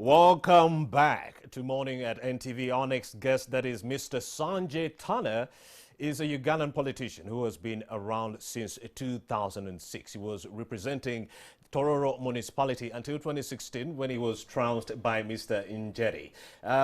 Welcome back to Morning at NTV. Our next guest, that is Mr. Sanjay Tana, is a Ugandan politician who has been around since 2006. He was representing Tororo municipality until 2016 when he was trounced by Mr. Njeri.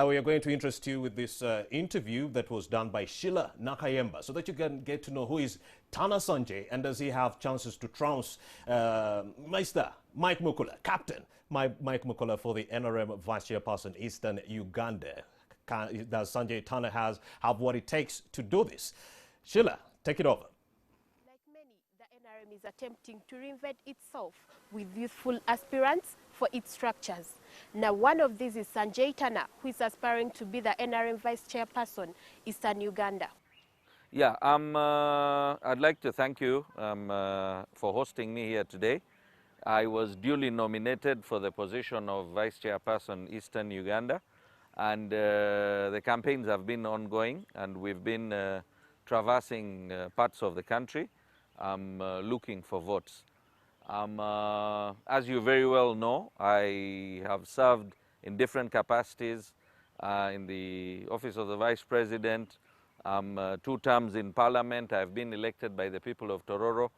We are going to interest you with this interview that was done by Sheila Nakayemba so that you can get to know who is Tana Sanjay and does he have chances to trounce Mr. Mike Mukula, Captain Mike Mukula for the NRM Vice Chairperson, Eastern Uganda. Does Sanjay Tana have what it takes to do this? Sheila, take it over. Like many, the NRM is attempting to reinvent itself with youthful aspirants for its structures. Now, one of these is Sanjay Tana, who is aspiring to be the NRM Vice Chairperson, Eastern Uganda. Yeah, I'd like to thank you for hosting me here today. I was duly nominated for the position of Vice Chairperson, Eastern Uganda, and the campaigns have been ongoing, and we've been traversing parts of the country looking for votes. As you very well know, I have served in different capacities in the office of the Vice President, 2 terms in Parliament. I've been elected by the people of Tororo,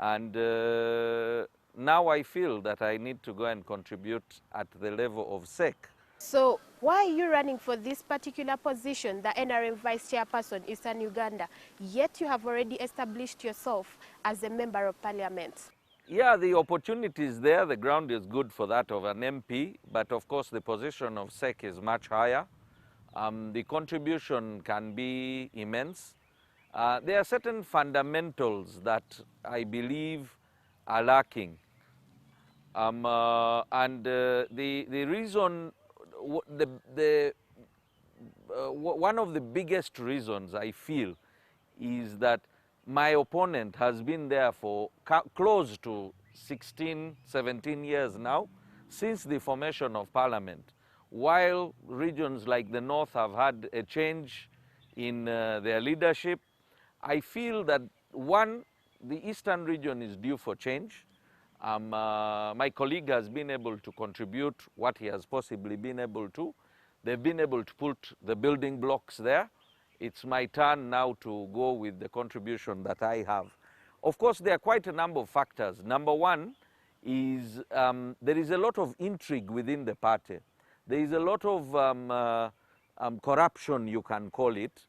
and now I feel that I need to go and contribute at the level of SEC. So why are you running for this particular position, the NRM Vice Chairperson, Eastern Uganda, yet you have already established yourself as a member of Parliament? Yeah, the opportunity is there. The ground is good for that of an MP, but of course the position of SEC is much higher. The contribution can be immense. There are certain fundamentals that I believe are lacking. The reason, one of the biggest reasons I feel is that my opponent has been there for close to 16, 17 years now, since the formation of Parliament. While regions like the North have had a change in their leadership, I feel that, one, the Eastern region is due for change. My colleague has been able to contribute what he has possibly been able to. They've been able to put the building blocks there. It's my turn now to go with the contribution that I have. Of course, there are quite a number of factors. Number one is there is a lot of intrigue within the party. There is a lot of corruption, you can call it,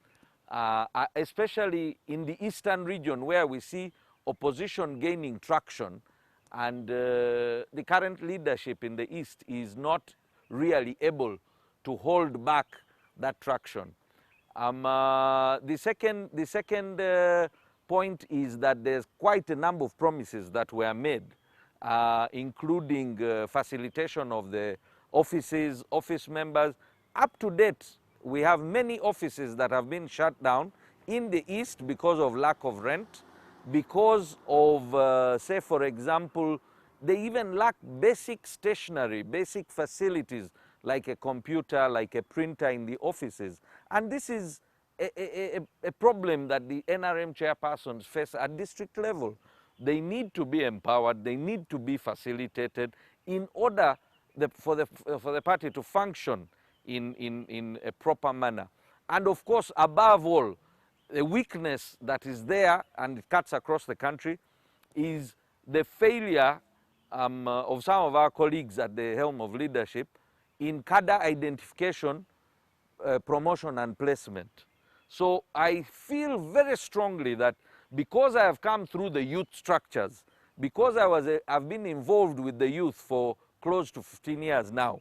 especially in the Eastern region where we see opposition gaining traction. And the current leadership in the East is not really able to hold back that traction. The second point is that there's quite a number of promises that were made, including facilitation of the offices, office members. Up to date, we have many offices that have been shut down in the East because of lack of rent, because of, say, for example, they even lack basic stationery, basic facilities like a computer, like a printer in the offices. And this is a problem that the NRM chairpersons face at district level. They need to be empowered, they need to be facilitated in order for the party to function in a proper manner. And of course, above all, the weakness that is there, and it cuts across the country, is the failure of some of our colleagues at the helm of leadership in cadre identification, promotion and placement. So I feel very strongly that because I have come through the youth structures, because I've been involved with the youth for close to 15 years now,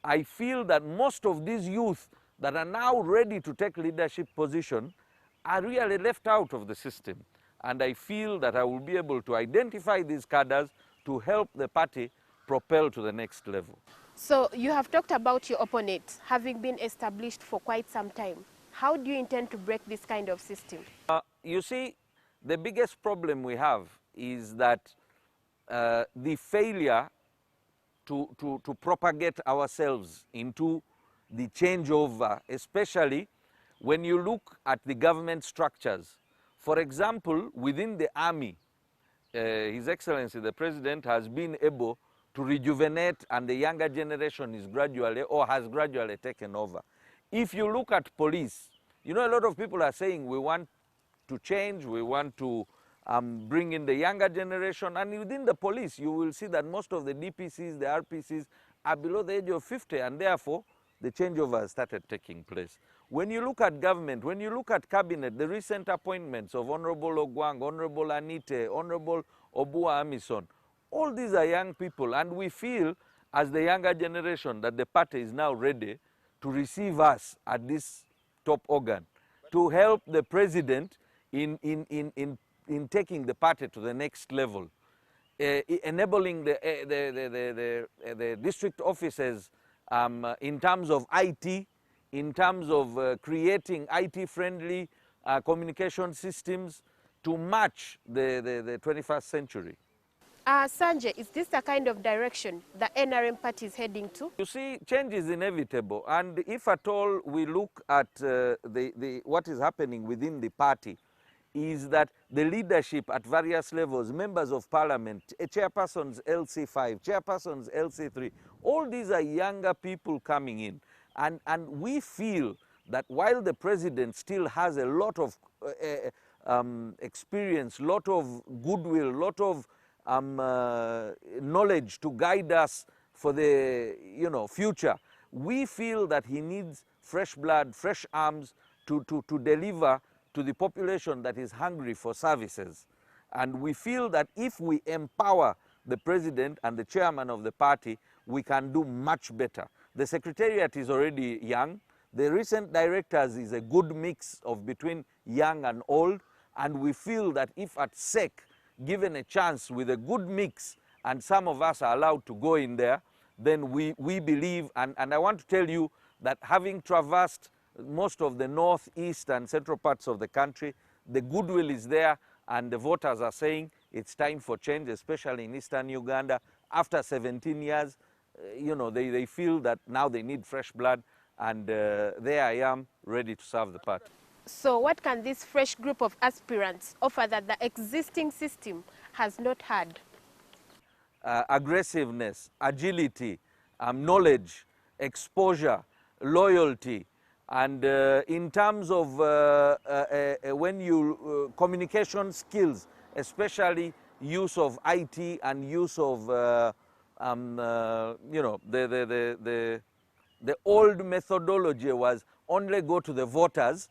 I feel that most of these youth that are now ready to take leadership position are really left out of the system. And I feel that I will be able to identify these cadres to help the party propel to the next level. So you have talked about your opponent having been established for quite some time. How do you intend to break this kind of system? You see, the biggest problem we have is that the failure to propagate ourselves into the changeover, especially when you look at the government structures. For example, within the army, His Excellency the President has been able to rejuvenate, and the younger generation is gradually or has gradually taken over. If you look at police, you know, a lot of people are saying we want to change, we want to bring in the younger generation, and within the police you will see that most of the DPCs, the RPCs are below the age of 50, and therefore the changeover has started taking place. When you look at government, when you look at cabinet, the recent appointments of Honorable Ogwang, Honorable Anite, Honorable Obua Amison, all these are young people, and we feel as the younger generation that the party is now ready to receive us at this top organ, to help the president in taking the party to the next level, enabling the district offices in terms of IT, in terms of creating IT-friendly communication systems to match the 21st century. Sanjay, is this the kind of direction the NRM party is heading to? You see, change is inevitable, and if at all we look at what is happening within the party, is that the leadership at various levels, members of parliament, chairpersons LC5, chairpersons LC3, all these are younger people coming in, and we feel that while the president still has a lot of experience, lot of goodwill, lot of knowledge to guide us for the future, we feel that he needs fresh blood, fresh arms to deliver to the population that is hungry for services. And we feel that if we empower the president and the chairman of the party, we can do much better. The secretariat is already young. The recent directors is a good mix of between young and old, and we feel that if at SEC given a chance with a good mix and some of us are allowed to go in there, then we believe, and I want to tell you that having traversed most of the north, east and central parts of the country, the goodwill is there, and the voters are saying it's time for change, especially in eastern Uganda. After 17 years, they feel that now they need fresh blood, and there I am, ready to serve the party. So what can this fresh group of aspirants offer that the existing system has not had? Aggressiveness, agility, knowledge, exposure, loyalty, and in terms of communication skills, especially use of IT and use of the old methodology was only go to the voters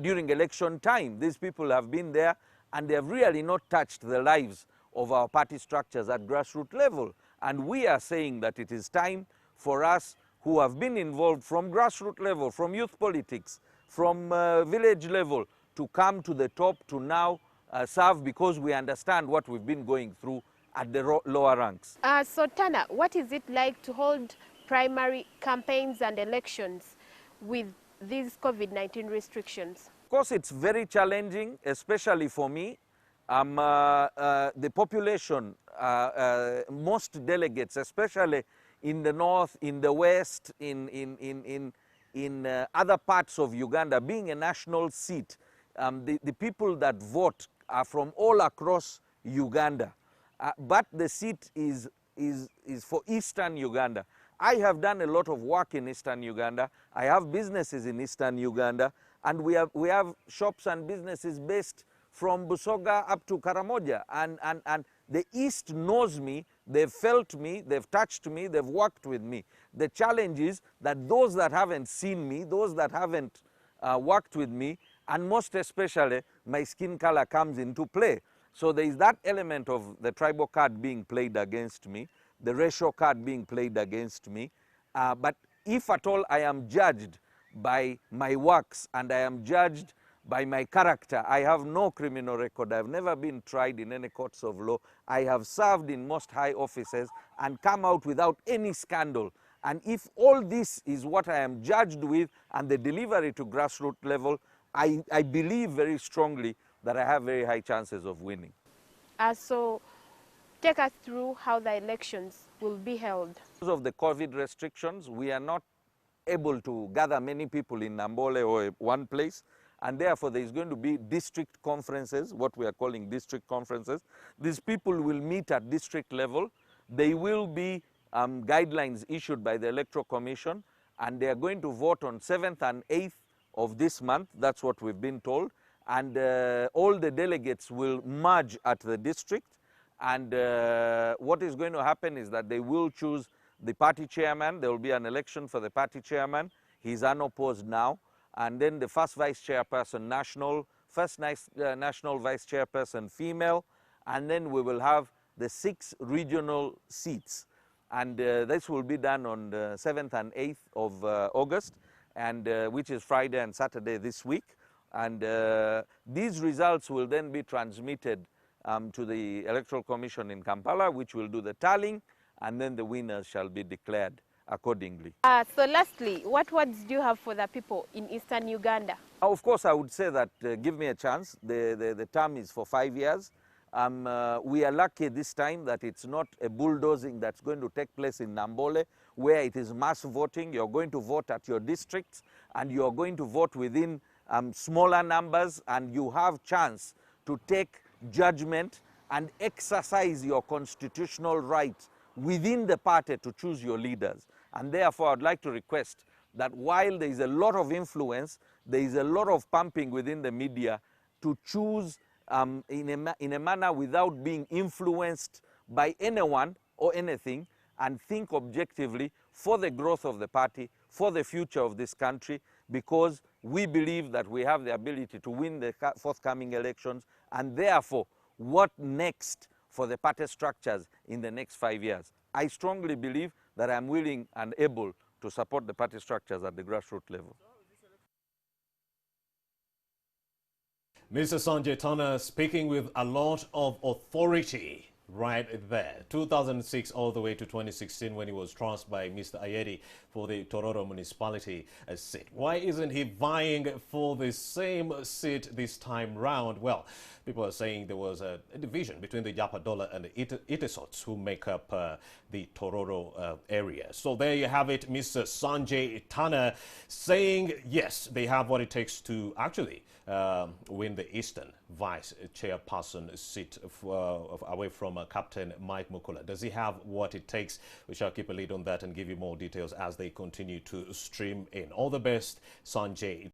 during election time. These people have been there and they have really not touched the lives of our party structures at grassroots level. And we are saying that it is time for us who have been involved from grassroots level, from youth politics, from village level, to come to the top to now serve, because we understand what we've been going through at the lower ranks. So Tana, what is it like to hold primary campaigns and elections with these COVID-19 restrictions? Of course, it's very challenging, especially for me. The population, most delegates, especially in the north, in the west, in other parts of Uganda, being a national seat, the people that vote are from all across Uganda. But the seat is for Eastern Uganda. I have done a lot of work in Eastern Uganda. I have businesses in Eastern Uganda, and we have shops and businesses based from Busoga up to Karamoja, and the East knows me, they've felt me, they've touched me, they've worked with me. The challenge is that those that haven't seen me, those that haven't worked with me, and most especially my skin color comes into play. So there is that element of the tribal card being played against me, the racial card being played against me. But if at all I am judged by my works and I am judged by my character, I have no criminal record. I've never been tried in any courts of law. I have served in most high offices and come out without any scandal. And if all this is what I am judged with and the delivery to grassroots level, I believe very strongly that I have very high chances of winning. So take us through how the elections will be held. Because of the COVID restrictions, we are not able to gather many people in Nambole or one place, and therefore there is going to be district conferences, what we are calling district conferences. These people will meet at district level. There will be guidelines issued by the Electoral Commission, and they are going to vote on 7th and 8th of this month. That's what we've been told. And all the delegates will merge at the district. And what is going to happen is that they will choose the party chairman. There will be an election for the party chairman. He's unopposed now. And then the first vice chairperson national, national vice chairperson female. And then we will have the 6 regional seats. And this will be done on the 7th and 8th of August, and which is Friday and Saturday this week. And these results will then be transmitted to the Electoral Commission in Kampala, which will do the tallying, and then the winners shall be declared accordingly. So lastly, what words do you have for the people in Eastern Uganda? Of course, I would say that give me a chance. The term is for 5 years. We are lucky this time that it's not a bulldozing that's going to take place in Nambole, where it is mass voting. You're going to vote at your districts, and you're going to vote within smaller numbers, and you have chance to take judgment and exercise your constitutional rights within the party to choose your leaders. And therefore, I'd like to request that while there is a lot of influence, there is a lot of pumping within the media to choose in a manner without being influenced by anyone or anything, and think objectively for the growth of the party, for the future of this country, because we believe that we have the ability to win the forthcoming elections, and therefore, what next for the party structures in the next 5 years? I strongly believe that I'm willing and able to support the party structures at the grassroots level. Mr. Sanjay Tana speaking with a lot of authority right there. 2006 all the way to 2016 when he was trounced by Mr. Ayeri for the Tororo municipality seat. Why isn't he vying for the same seat this time round? Well, people are saying there was a division between the Yapadola and the Itesots who make up the Tororo area. So there you have it, Mr. Sanjay Tana saying yes, they have what it takes to actually win the Eastern Vice Chairperson seat away from Captain Mike Mukula. Does he have what it takes? We shall keep a lead on that and give you more details as they continue to stream in. All the best, Sanjay.